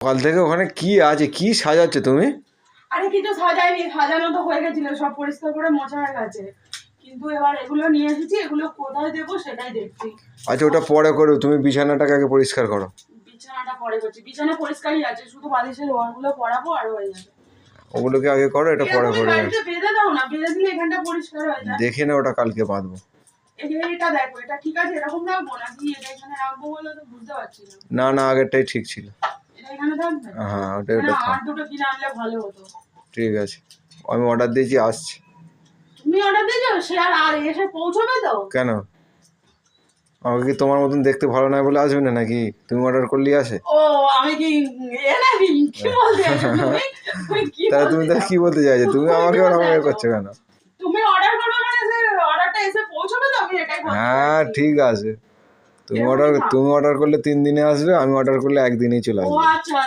সকাল থেকে ওখানে কি আছে, কি সাজাচ্ছ তুমি? আরে কিছু সাজাইনি, সাজানো তো হয়ে গেছিল, সব পরিষ্কার করে মোছা হয়ে গেছে, কিন্তু এবার এগুলো নিয়ে এসেছি, এগুলো কোথায় দেবো সেটাই দেখছি। আচ্ছা ওটা পরে করো, তুমি বিছানাটাকে আগে পরিষ্কার করো। বিছানাটা পরে করছি, বিছানা পরিষ্কারই আছে, শুধু বালিশের ওয়ারগুলো পরাবো আর হয়ে যাবে। ওগুলোকে আগে করো, এটা পরে তুমি করে বাড়িতে বেঁধে দাও না, বেঁধে দিলে এখানটা পরিষ্কার হয়ে যায়। দেখে না, ওটা কালকে বাঁধবো। এটা দেখো, এটা ঠিক আছে এরকম রাখবো নাকি এটা এখানে রাখবো বলে তো বুঝতে পারছি না। না না, আগেরটাই ঠিক ছিল। এটা এখানে থাকবে? হ্যাঁ ওটা না, থাক। আর দুটো কিনে আনলে ভালো হতো। ঠিক আছে, আমি অর্ডার দিয়েছি, আসছে। তুমি অর্ডার দিয়েছো? সে আর এসে পৌঁছবে তো? কেন, আমাকে কি তোমার মতন দেখতে ভালো নয় বলে আসবে না নাকি? তুমি অর্ডার করলেই আসে? ও আমি কি এ নাকি কি বলতে চাইছো তুমি? কি তাহলে তুমি তাহলে কি বলতে চাইছো? তুমি আমাকে ওরকম করছো কেন? তুমি অর্ডার করবে মানে যে অর্ডারটা এসে পৌঁছবে তো, আমি এটাই বলতে হ্যাঁ চাইছি। ঠিক আছে, তুমি অর্ডার করলে 3 দিনে আসবে, আমি অর্ডার করলে 1 দিনেই চলে ও আসবে। আচ্ছা।